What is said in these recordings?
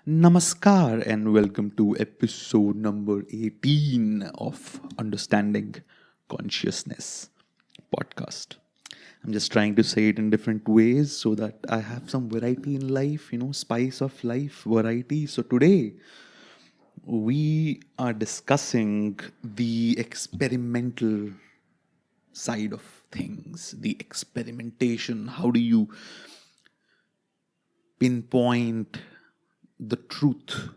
Namaskar and welcome to episode number 18 of Understanding Consciousness podcast. I'm just trying to say it in different ways so that I have some variety in life, spice of life, variety. So today we are discussing the experimental side of things, the experimentation. How do you pinpoint the truth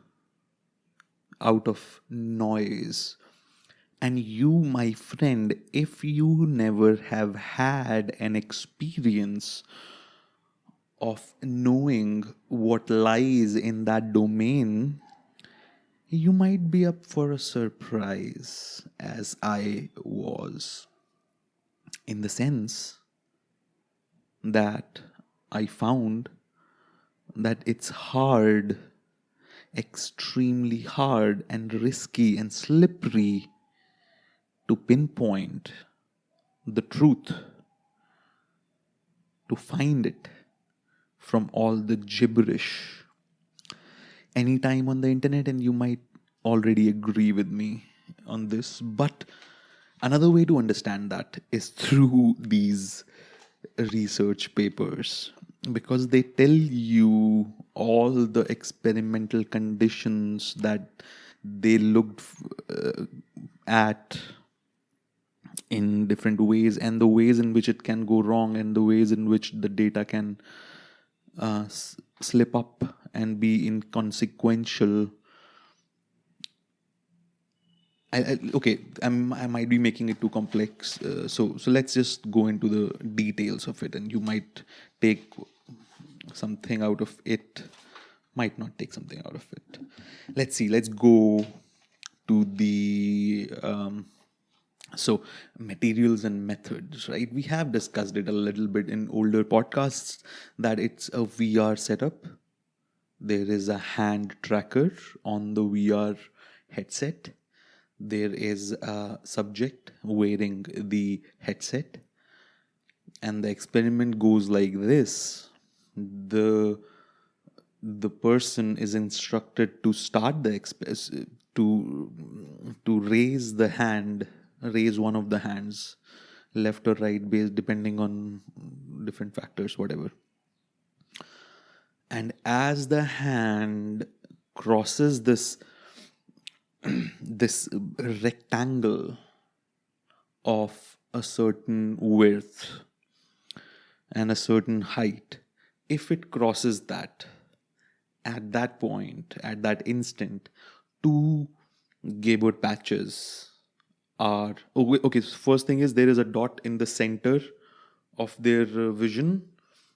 out of noise? And you, my friend, if you never have had an experience of knowing what lies in that domain, you might be up for a surprise, as I was, in the sense that I found that it's hard, extremely hard, and risky and slippery to pinpoint the truth, to find it from all the gibberish anytime on the internet, and you might already agree with me on this. But another way to understand that is through these research papers, because they tell you all the experimental conditions that they looked at in different ways, and the ways in which it can go wrong, and the ways in which the data can slip up and be inconsequential. I might be making it too complex. So let's just go into the details of it, and you might take something out of it, might not take something out of it. Let's see. Let's go to the materials and methods, right? We have discussed it a little bit in older podcasts that it's a VR setup. There is a hand tracker on the VR headset. There is a subject wearing the headset, and the experiment goes like this. The person is instructed to start the to raise the hand, raise one of the hands, left or right, based depending on different factors, whatever. And as the hand crosses this rectangle of a certain width and a certain height, if it crosses that, at that point, at that instant, two Gabor patches are okay. So first thing is, there is a dot in the center of their vision,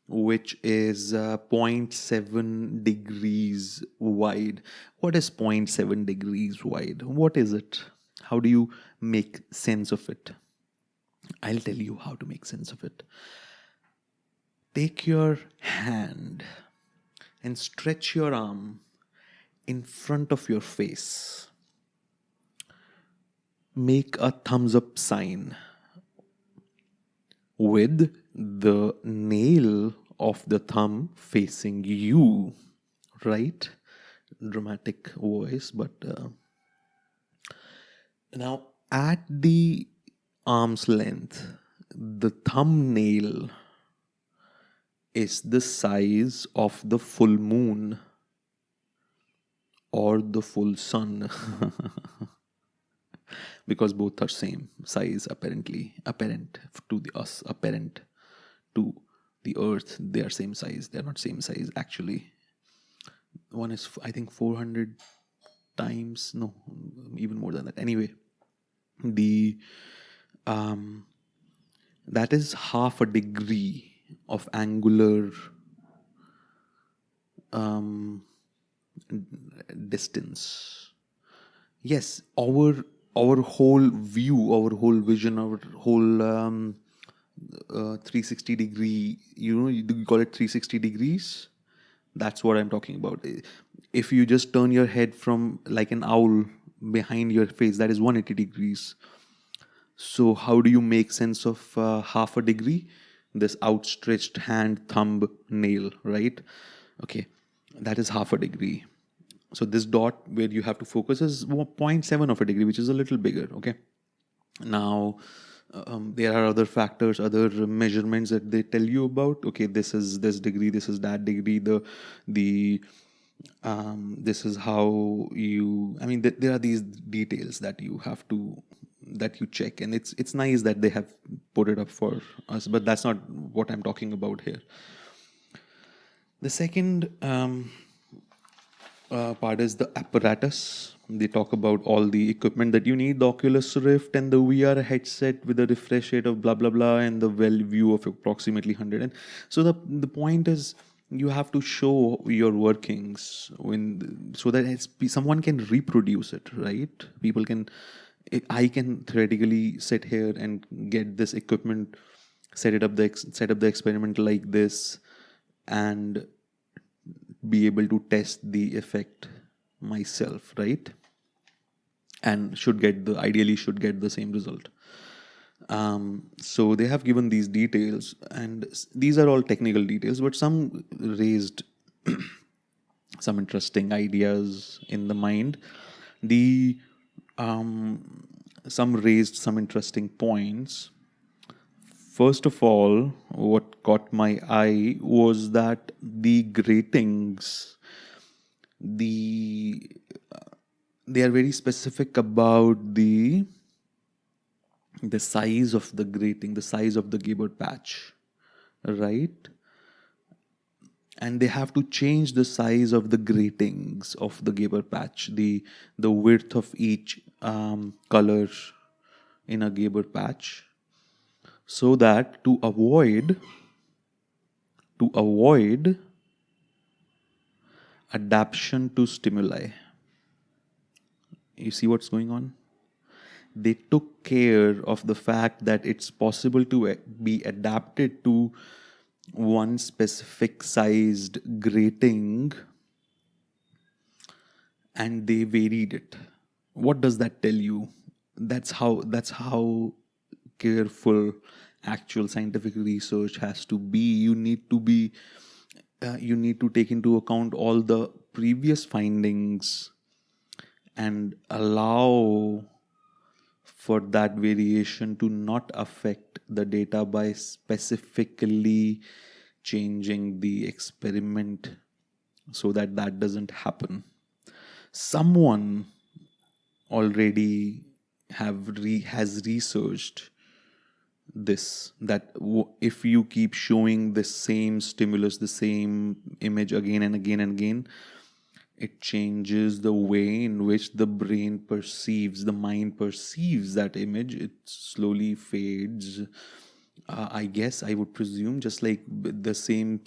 which is zero point 0.7 degrees wide. What is 0.7 degrees wide? What is it? How do you make sense of it? I'll tell you how to make sense of it. Take your hand and stretch your arm in front of your face. Make a thumbs up sign with the nail of the thumb facing you, right? Dramatic voice, but now at the arm's length, the thumbnail is the size of the full moon or the full sun. Because both are same size, apparent to us, apparent to the earth, they are same size. They're not same size actually. One is, I think, 400 times, no, even more than that. Anyway, the that is half a degree of angular distance. Yes, our whole view, our whole vision, our whole 360 degree, you call it 360 degrees. That's what I'm talking about. If you just turn your head from like an owl behind your face, that is 180 degrees. So how do you make sense of half a degree? This outstretched hand, thumb, nail, right? Okay, that is half a degree. So this dot where you have to focus is 0.7 of a degree, which is a little bigger. Okay. Now, there are other factors, other measurements that they tell you about. Okay, this is this degree, this is that degree. The this is how you. I mean, there are these details that you have to that you check, and it's nice that they have put it up for us. But that's not what I'm talking about here. The second part is the apparatus. They talk about all the equipment that you need, the Oculus Rift and the VR headset with a refresh rate of blah blah blah and the well view of approximately 100. And so the point is you have to show your workings so that someone can reproduce it, right? People can. I can theoretically sit here and get this equipment, set up the experiment like this, and be able to test the effect myself, right? And ideally should get the same result. So they have given these details, and these are all technical details, but some raised some interesting ideas in the mind. The some raised some interesting points. First of all, what caught my eye was that the gratings, they are very specific about the size of the grating, the size of the Gabor patch, right? And they have to change the size of the gratings of the Gabor patch, the width of each color in a Gabor patch, so that to avoid adaptation to stimuli. You see what's going on? They took care of the fact that it's possible to be adapted to one specific sized grating, and they varied it. What does that tell you? That's how careful actual scientific research has to be. You need to take into account all the previous findings and allow for that variation to not affect the data by specifically changing the experiment so that doesn't happen. Someone already has researched this, that if you keep showing the same stimulus, the same image again and again and again, it changes the way in which the mind perceives that image. It slowly fades. I guess I would presume, just like the same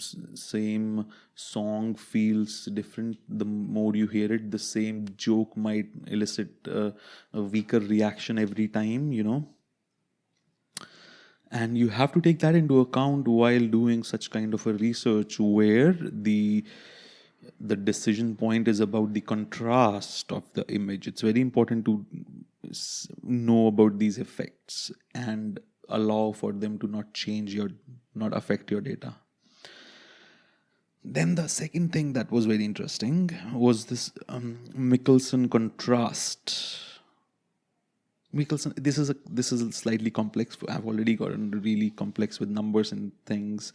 song feels different the more you hear it. The same joke might elicit a weaker reaction every time, and you have to take that into account while doing such kind of a research where the decision point is about the contrast of the image. It's very important to know about these effects and allow for them to not affect your data. Then the second thing that was very interesting was this Michelson contrast. Michelson, this is slightly complex. I've already gotten really complex with numbers and things,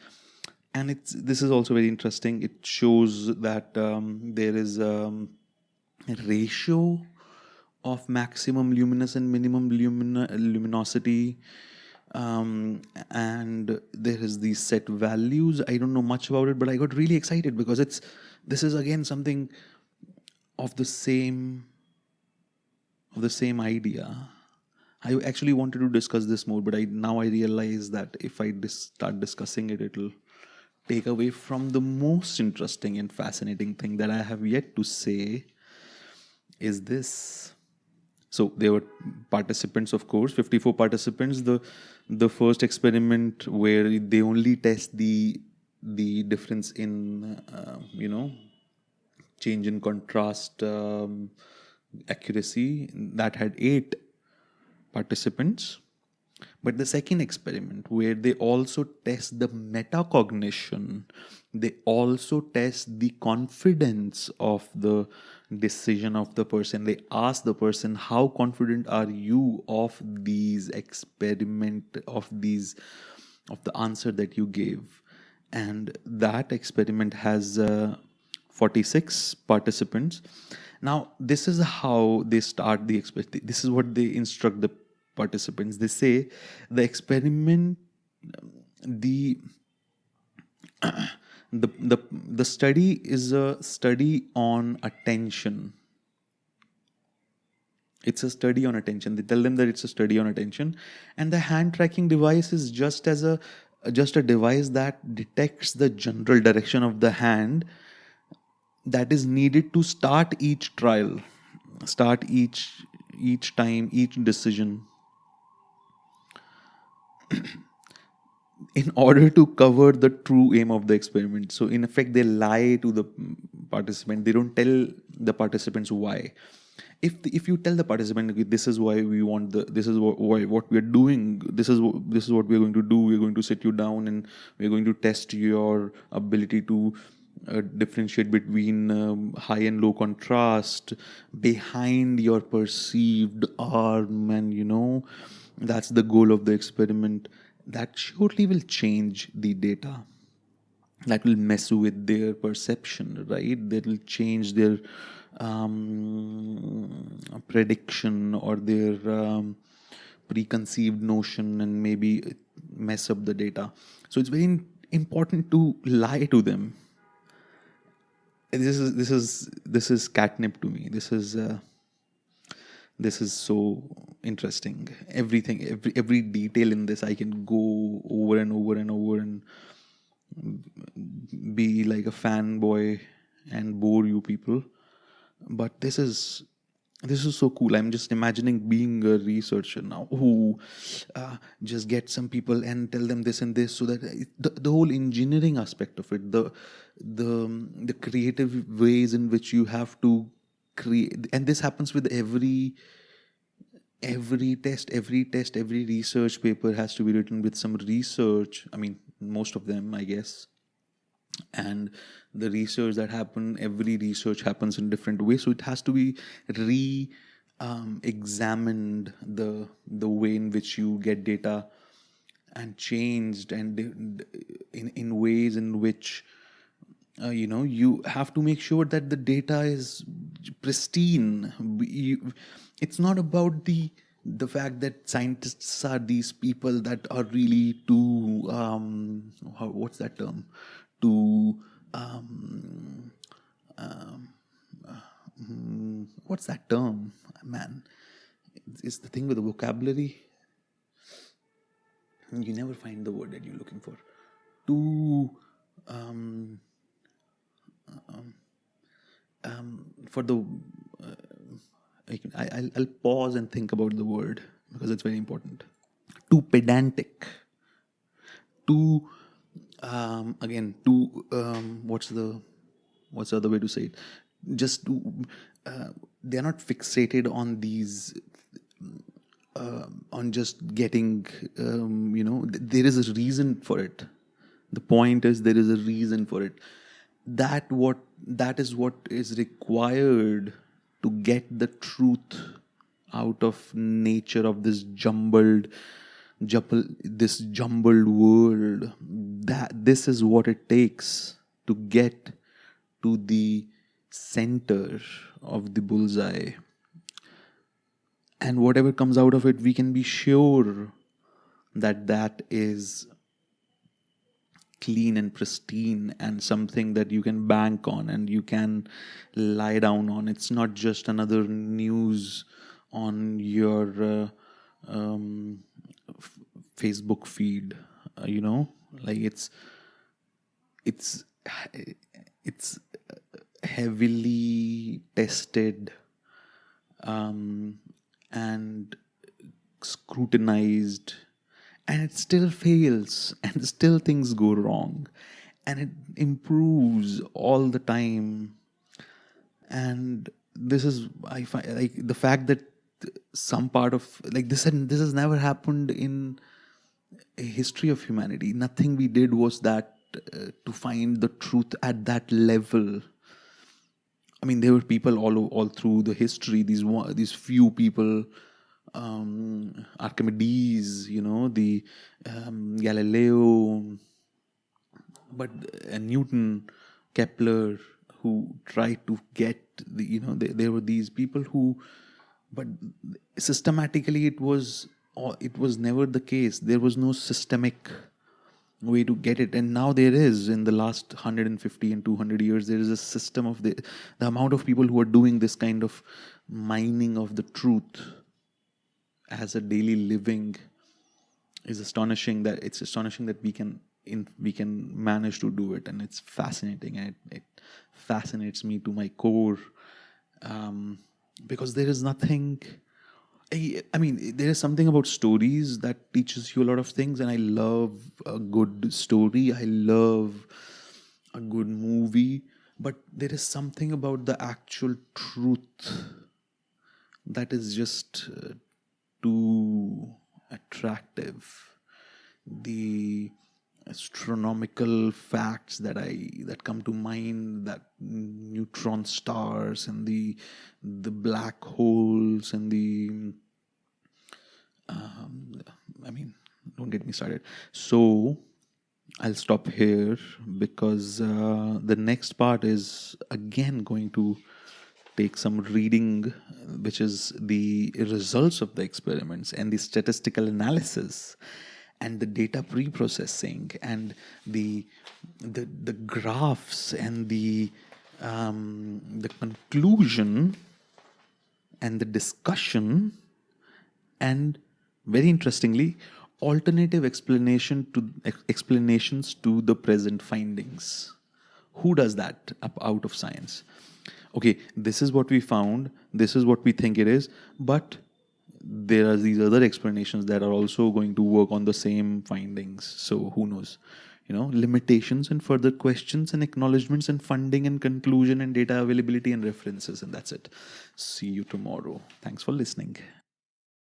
and this is also very interesting. It shows that there is a ratio of maximum luminous and minimum luminosity, and there is these set values. I don't know much about it, but I got really excited because this is again something of the same idea. I actually wanted to discuss this more, but now I realize that if I start discussing it, it'll take away from the most interesting and fascinating thing that I have yet to say. Is this? So there were participants, of course, 54 participants. The first experiment where they only test the difference in change in contrast accuracy, that had 8 participants. But the second experiment, where they also test the metacognition, they also test the confidence of the decision of the person. They ask the person, how confident are you of these experiment, of the answer that you gave? And that experiment has 46 participants. Now, this is how they start the experiment. This is what they instruct the participants. They say the experiment, the the study is a study on attention. It's a study on attention. They tell them that it's a study on attention, and the hand tracking device is just a device that detects the general direction of the hand that is needed to start each trial, start each time, each decision, in order to cover the true aim of the experiment. So in effect, they lie to the participant. They don't tell the participants why. If you tell the participant, "Okay, this is why we want this is what we are doing, this is what we are going to do, we're going to sit you down and we're going to test your ability to differentiate between high and low contrast behind your perceived arm, and that's the goal of the experiment," that surely will change the data. That will mess with their perception, right? That will change their prediction or their preconceived notion, and maybe mess up the data. So it's very important to lie to them. This is catnip to me. This is so interesting. Everything, every detail in this, I can go over and over and over and be like a fanboy and bore you people. But this is so cool. I'm just imagining being a researcher now who just get some people and tell them this and this, so that the whole engineering aspect of it, the creative ways in which you have to create. And this happens with every test, every research paper has to be written with some research. I mean, most of them, I guess. And the research that happen, every research happens in different ways, so it has to be examined, the way in which you get data, and changed, and in ways in which you have to make sure that the data is pristine. It's not about the fact that scientists are these people that are really too what's that term, too what's that term, man? It's the thing with the vocabulary. You never find the word that you're looking for. Too for the I'll pause and think about the word, because it's very important. Too pedantic. Too again, too what's the other way to say it? Just too they're not fixated on these on just getting there is a reason for it. The point is, there is a reason for it. That is what is required to get the truth out of nature of this jumbled world. This is what it takes to get to the center of the bullseye. And whatever comes out of it, we can be sure that is clean and pristine, and something that you can bank on and you can lie down on. It's not just another news on your Facebook feed. Like it's heavily tested and scrutinized, and it still fails, and still things go wrong, and it improves all the time. And this is, I find, like, the fact that some part of like this, and this has never happened in a history of humanity. Nothing we did was that to find the truth at that level. I mean, there were people all through the history. These few people, Archimedes, the Galileo, but Newton, Kepler, who tried to get there were these people who, but systematically it was never the case. There was no systemic way to get it, and now there is. In the last 150 and 200 years, there is a system of the amount of people who are doing this kind of mining of the truth as a daily living is astonishing. That it's astonishing that we can manage to do it, and it's fascinating, and it fascinates me to my core, because there is nothing. I mean, there is something about stories that teaches you a lot of things, and I love a good story. I love a good movie, but there is something about the actual truth that is just too attractive. The astronomical facts that come to mind, that neutron stars and the black holes and the I mean, don't get me started. So I'll stop here because the next part is again going to take some reading, which is the results of the experiments and the statistical analysis and the data pre-processing and the graphs and the conclusion and the discussion, and very interestingly, alternative explanations to the present findings. Who does that out of science? Okay, this is what we found, this is what we think it is, but there are these other explanations that are also going to work on the same findings. So who knows? Limitations and further questions and acknowledgements and funding and conclusion and data availability and references, and that's it. See you tomorrow. Thanks for listening.